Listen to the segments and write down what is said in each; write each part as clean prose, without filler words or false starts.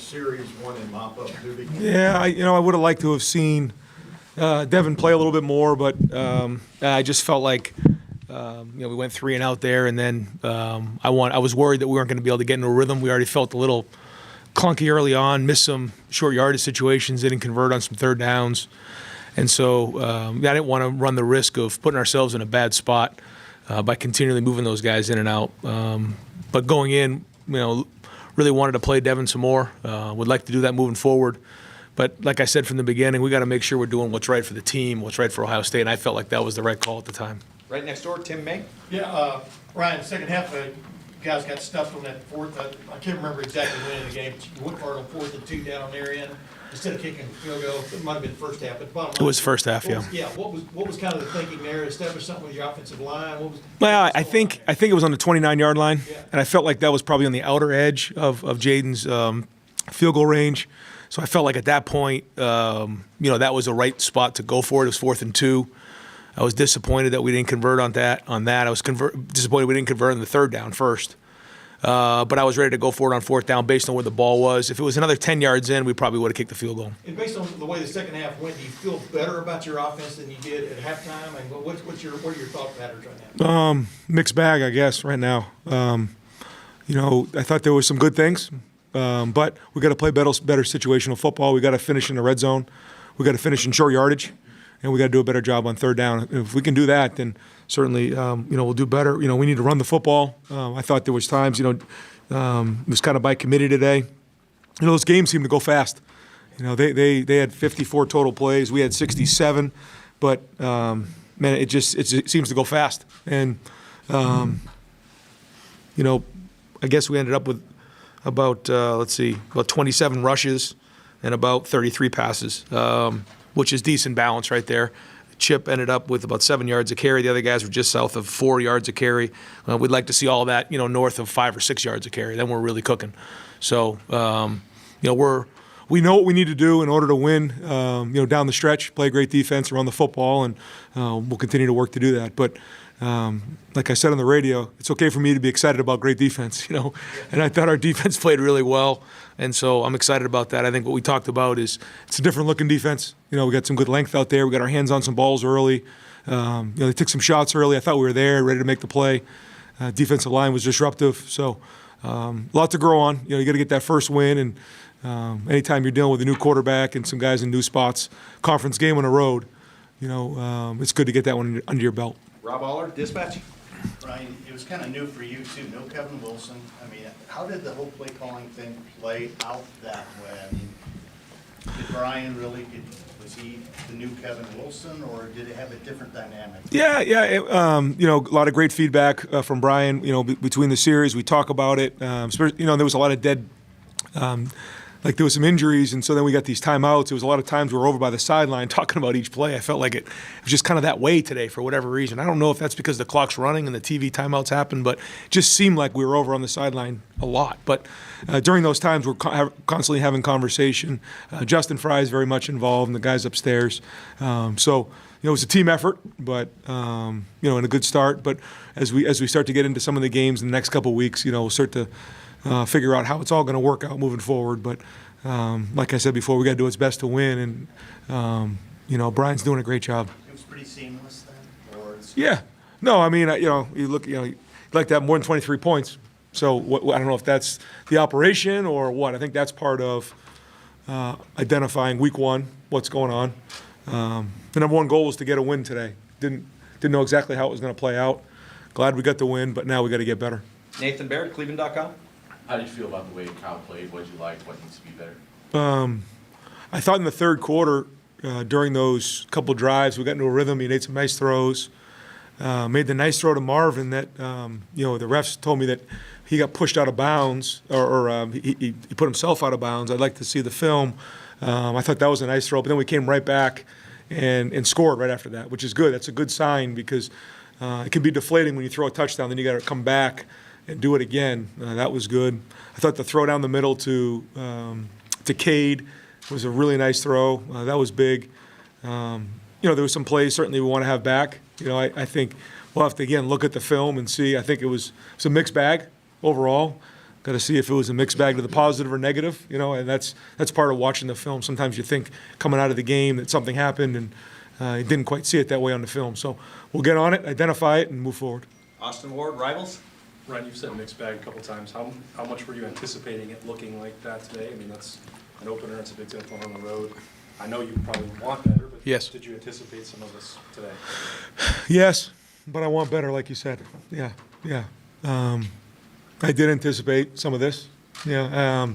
series, one in mop-up duty. Yeah, I would have liked to have seen Devin play a little bit more, but I just felt like we went 3 and out there, and then I was worried that we weren't going to be able to get into a rhythm. We already felt a little clunky early on, missed some short yardage situations, didn't convert on some third downs, and so I didn't want to run the risk of putting ourselves in a bad spot by continually moving those guys in and out. But going in, really wanted to play Devin some more. Would like to do that moving forward. But like I said from the beginning, we got to make sure we're doing what's right for the team, what's right for Ohio State, and I felt like that was the right call at the time. Right next door, Tim May. Yeah, Ryan, second half, guys got stuffed on that fourth. I can't remember exactly when in the game. You went for it on 4th and 2 down on their end. Instead of kicking a field goal, it might have been the first half, but the bottom line. It was first half, yeah. What was kind of the thinking there? Establish something with your offensive line? Well, I think it was on the 29-yard line, Yeah. and I felt like that was probably on the outer edge of Jaden's field goal range. So I felt like at that point, that was the right spot to go for it. It was 4th and 2. I was disappointed that we didn't convert on that. I was disappointed we didn't convert on the third down first. But I was ready to go for it on 4th down based on where the ball was. If it was another 10 yards in, we probably would have kicked the field goal. And based on the way the second half went, do you feel better about your offense than you did at halftime? And what are your thought patterns right now? Mixed bag, I guess, right now. I thought there was some good things, but we got to play better situational football. We got to finish in the red zone. We got to finish in short yardage. And we got to do a better job on third down. If we can do that, then certainly, we'll do better. We need to run the football. I thought there was times, it was kind of by committee today. Those games seem to go fast. They had 54 total plays. We had 67, but man, it seems to go fast. And I guess we ended up with about 27 rushes and about 33 passes. Which is decent balance right there. Chip ended up with about 7 yards a carry. The other guys were just south of 4 yards a carry. We'd like to see all of that, north of 5 or 6 yards a carry. Then we're really cooking. So, we know what we need to do in order to win, down the stretch, play great defense, run the football, and we'll continue to work to do that. But like I said on the radio, it's okay for me to be excited about great defense, And I thought our defense played really well. And so I'm excited about that. I think what we talked about is it's a different looking defense. We got some good length out there. We got our hands on some balls early. They took some shots early. I thought we were there, ready to make the play. Defensive line was disruptive. So a lot to grow on. You got to get that first win. And anytime you're dealing with a new quarterback and some guys in new spots, conference game on the road, it's good to get that one under your belt. Rob Aller, Dispatch. Ryan, it was kind of new for you too. No Kevin Wilson. I mean, how did the whole play calling thing play out that way? I mean, did Brian really was he the new Kevin Wilson, or did it have a different dynamic? Yeah. A lot of great feedback from Brian. Between the series, we talk about it. There was a lot of dead. There was some injuries, and so then we got these timeouts. It was a lot of times we were over by the sideline talking about each play. I felt like it was just kind of that way today for whatever reason. I don't know if that's because the clock's running and the TV timeouts happen, but it just seemed like we were over on the sideline a lot. But during those times, we're constantly having conversation. Justin Fry is very much involved, and the guys upstairs. So it was a team effort, but and a good start. But as we start to get into some of the games in the next couple of weeks, we'll start to figure out how it's all going to work out moving forward. But like I said before, we got to do what's best to win, and Brian's doing a great job. It was pretty seamless then, or yeah. No, I mean, you look, you'd like to have more than 23 points. So I don't know if that's the operation or what. I think that's part of identifying week one, what's going on. The number one goal was to get a win today. Didn't know exactly how it was going to play out. Glad we got the win, but now we got to get better. Nathan Baird, Cleveland.com. How did you feel about the way Kyle played? What did you like? What needs to be better? I thought in the third quarter, during those couple drives, we got into a rhythm. He made some nice throws. Made the nice throw to Marvin that, the refs told me that he got pushed out of bounds, or he put himself out of bounds. I'd like to see the film. I thought that was a nice throw, but then we came right back and scored right after that, which is good. That's a good sign because it can be deflating when you throw a touchdown, then you got to come back and do it again. That was good. I thought the throw down the middle to Cade was a really nice throw. That was big. There were some plays certainly we want to have back. I think we'll have to, again, look at the film and see. I think it was a mixed bag overall. Got to see if it was a mixed bag to the positive or negative, you know, and that's part of watching the film. Sometimes you think coming out of the game that something happened, and you didn't quite see it that way on the film. So we'll get on it, identify it, and move forward. Austin Ward, Rivals. Ryan, you've said mixed bag a couple times. How much were you anticipating it looking like that today? I mean, that's an opener, it's a big thing on the road. I know you probably want better, but Yes. did you anticipate some of this today? Yes, but I want better, like you said. Yeah. I did anticipate some of this. Yeah.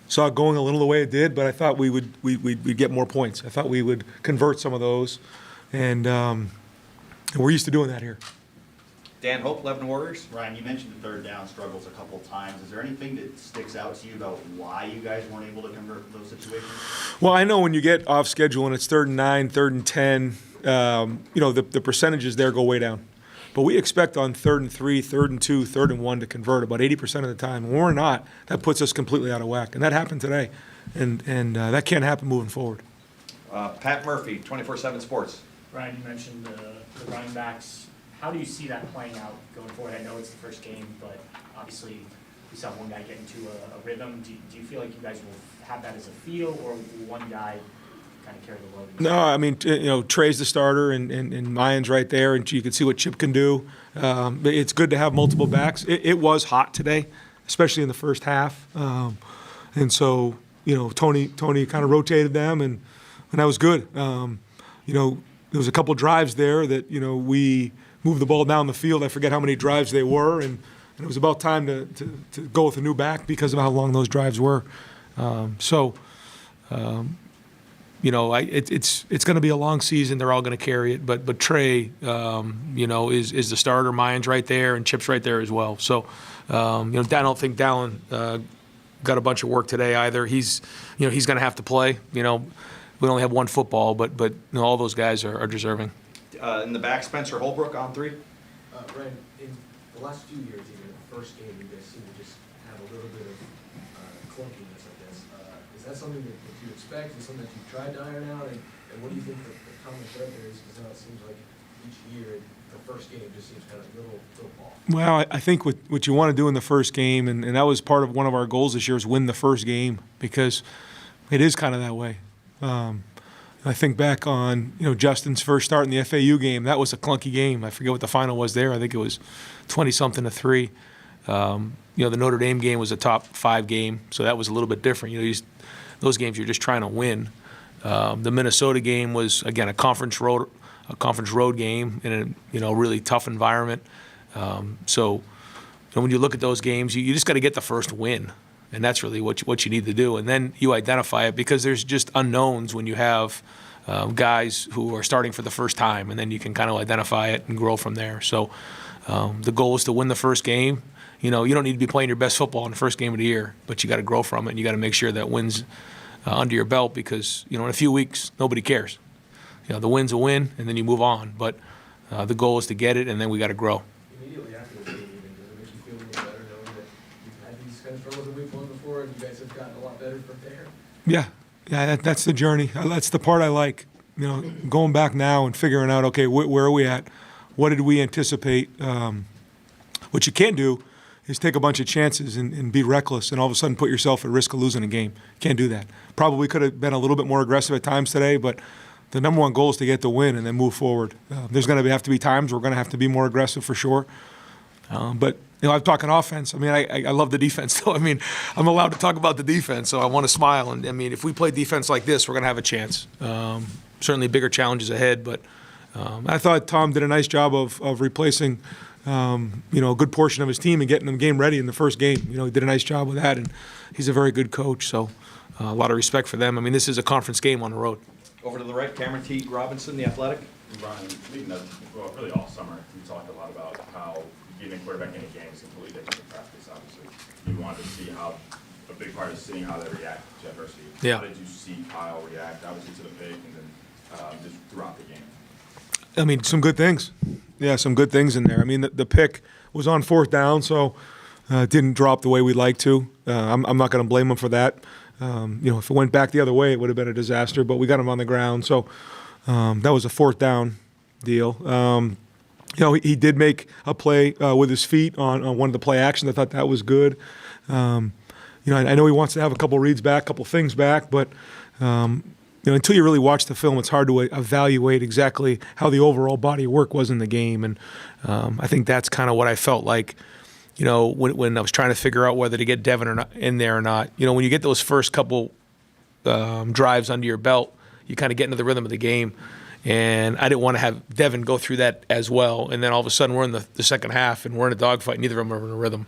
Saw it going a little the way it did, but I thought we'd get more points. I thought we would convert some of those, and we're used to doing that here. Dan Hope, Lebanon Warriors. Ryan, you mentioned the third down struggles a couple times. Is there anything that sticks out to you about why you guys weren't able to convert those situations? Well, I know when you get off schedule and it's 3rd and 9, 3rd and 10, you know, the percentages there go way down. But we expect on 3rd and 3, 3rd and 2, 3rd and 1 to convert about 80% of the time. When we're not, that puts us completely out of whack. And that happened today. And that can't happen moving forward. Pat Murphy, 24/7 Sports. Ryan, you mentioned the running backs. How do you see that playing out going forward? I know it's the first game, but obviously we saw one guy get into a rhythm. Do you feel like you guys will have that as a feel, or will one guy kind of carry the load? No, I mean, you know, Trey's the starter, and Mayan's right there, and you can see what Chip can do. It's good to have multiple backs. It was hot today, especially in the first half. And so, you know, Tony kind of rotated them, and that was good. You know, there was a couple drives there that, you know, we moved the ball down the field. I forget how many drives they were, and it was about time to go with a new back because of how long those drives were. You know, it's going to be a long season. They're all going to carry it, but Trey, you know, is the starter. Mayan's right there, and Chip's right there as well. So, you know, I don't think Dallin got a bunch of work today either. He's going to have to play. You know, we only have one football, but you know, all those guys are deserving. In the back, Spencer Holbrook on 3. Ryan, in the last few years, even the first game, you guys seem to just have a little bit of clunkiness, I guess. Is that something that you expect? Is something that you've tried to iron out? And what do you think the common thread there is? Because now it seems like each year, the first game just seems kind of little off. Well, I think what you want to do in the first game, and that was part of one of our goals this year, is win the first game, because it is kind of that way. I think back on, you know, Justin's first start in the FAU game. That was a clunky game. I forget what the final was there. I think it was 20-something to 3. You know, the Notre Dame game was a top 5 game, so that was a little bit different. You know, those games you're just trying to win. The Minnesota game was, again, a conference road game in a, you know, really tough environment. So you know, when you look at those games, you just got to get the first win, and that's really what you need to do. And then you identify it, because there's just unknowns when you have guys who are starting for the first time, and then you can kind of identify it and grow from there. So the goal is to win the first game. You know, you don't need to be playing your best football in the first game of the year, but you got to grow from it, and you got to make sure that wins under your belt, because, you know, in a few weeks, nobody cares. You know, the win's a win, and then you move on. But the goal is to get it, and then we got to grow. Immediately after the game, even, does it make you feel a little better knowing that you've had these kind of struggles in week 1 before, and you guys have gotten a lot better from there? Yeah, that's the journey. That's the part I like. You know, going back now and figuring out, okay, where are we at? What did we anticipate? What you can't do is take a bunch of chances and be reckless and all of a sudden put yourself at risk of losing a game. Can't do that. Probably could have been a little bit more aggressive at times today, but the number one goal is to get the win and then move forward. There's going to have to be times we're going to have to be more aggressive for sure. But, you know, I'm talking offense. I mean, I love the defense, though. I mean, I'm allowed to talk about the defense, so I want to smile. And, I mean, if we play defense like this, we're going to have a chance. Certainly bigger challenges ahead, but I thought Tom did a nice job of replacing, you know, a good portion of his team and getting them game ready in the first game. You know, he did a nice job with that, and he's a very good coach, so a lot of respect for them. I mean, this is a conference game on the road. Over to the right, Cameron T. Robinson, The Athletic. Brian, leading up, well, really all summer, we talked a lot about how giving quarterback any game is completely different than practice, obviously. You wanted to see how, a big part is seeing how they react to adversity. Yeah. How did you see Kyle react, obviously, to the pick, and then just throughout the game? I mean, some good things. Yeah, some good things in there. I mean, the pick was on 4th down, so it didn't drop the way we'd like to. I'm not going to blame him for that. You know, if it went back the other way, it would have been a disaster, but we got him on the ground. So that was a 4th down deal. You know, he did make a play with his feet on one of the play actions. I thought that was good. You know, I know he wants to have a couple reads back, a couple things back, but you know, until you really watch the film, it's hard to evaluate exactly how the overall body of work was in the game. And I think that's kind of what I felt like, you know, when I was trying to figure out whether to get Devin or not in there or not. You know, when you get those first couple drives under your belt, you kind of get into the rhythm of the game. And I didn't want to have Devin go through that as well. And then all of a sudden we're in the second half and we're in a dogfight. Neither of them are in a rhythm.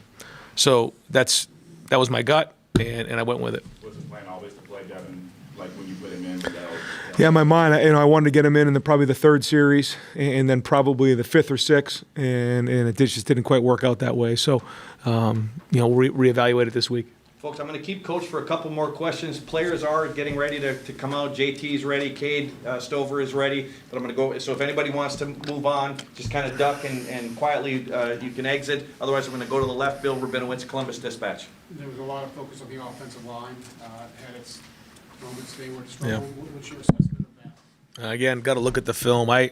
So that was my gut, and I went with it. Was the plan always to play Devin, like when you put him in? Yeah, in my mind, I wanted to get him in probably the third series, and then probably the fifth or sixth, and it just didn't quite work out that way. So, you know, we'll reevaluate it this week. Folks, I'm going to keep Coach for a couple more questions. Players are getting ready to come out. JT's ready. Cade Stover is ready. But I'm going to go. So if anybody wants to move on, just kind of duck and quietly you can exit. Otherwise, I'm going to go to the left. Bill Rabinowitz, Columbus Dispatch. There was a lot of focus on the offensive line. Had its moments they were struggling. Yeah. What's your assessment of that? Again, got to look at the film. I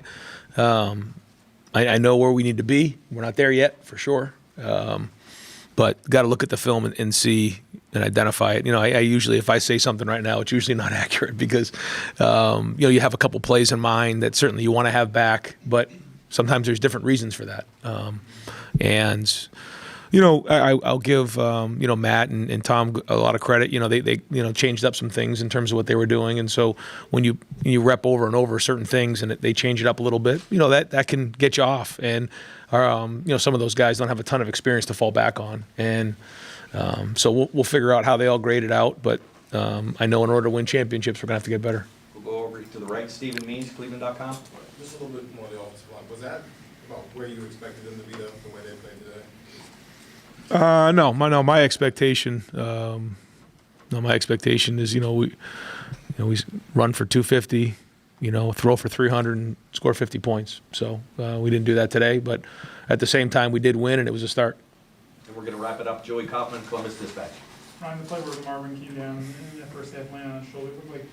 know where we need to be. We're not there yet, for sure. But got to look at the film and see and identify it. You know, I usually, if I say something right now, it's usually not accurate because, you know, you have a couple plays in mind that certainly you want to have back, but sometimes there's different reasons for that. And, you know, I'll give, you know, Matt and Tom a lot of credit. You know, they you know, changed up some things in terms of what they were doing. And so when you rep over and over certain things and they change it up a little bit, you know, that can get you off. And, you know, some of those guys don't have a ton of experience to fall back on. And so we'll figure out how they all grade it out. But I know in order to win championships, we're going to have to get better. We'll go over to the right. Stephen Means, Cleveland.com. Just a little bit more of the offensive line. Was that about where you expected them to be, the way they played today? No, my expectation. No, my expectation is, you know, we run for 250, you know, throw for 300 and score 50 points. So we didn't do that today, but at the same time, we did win, and it was a start. And we're going to wrap it up. Joey Kaufman, Columbus Dispatch. Ryan, the play where Marvin came down in that first half, landed on his shoulder, it looked like you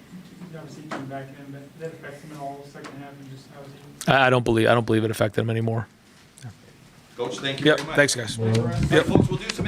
never see him back in. Did that affect him at all second half, and just how was he? I don't believe it affected him anymore. Coach, thank you Yep, very much. thanks, guys. All right, folks, we'll do some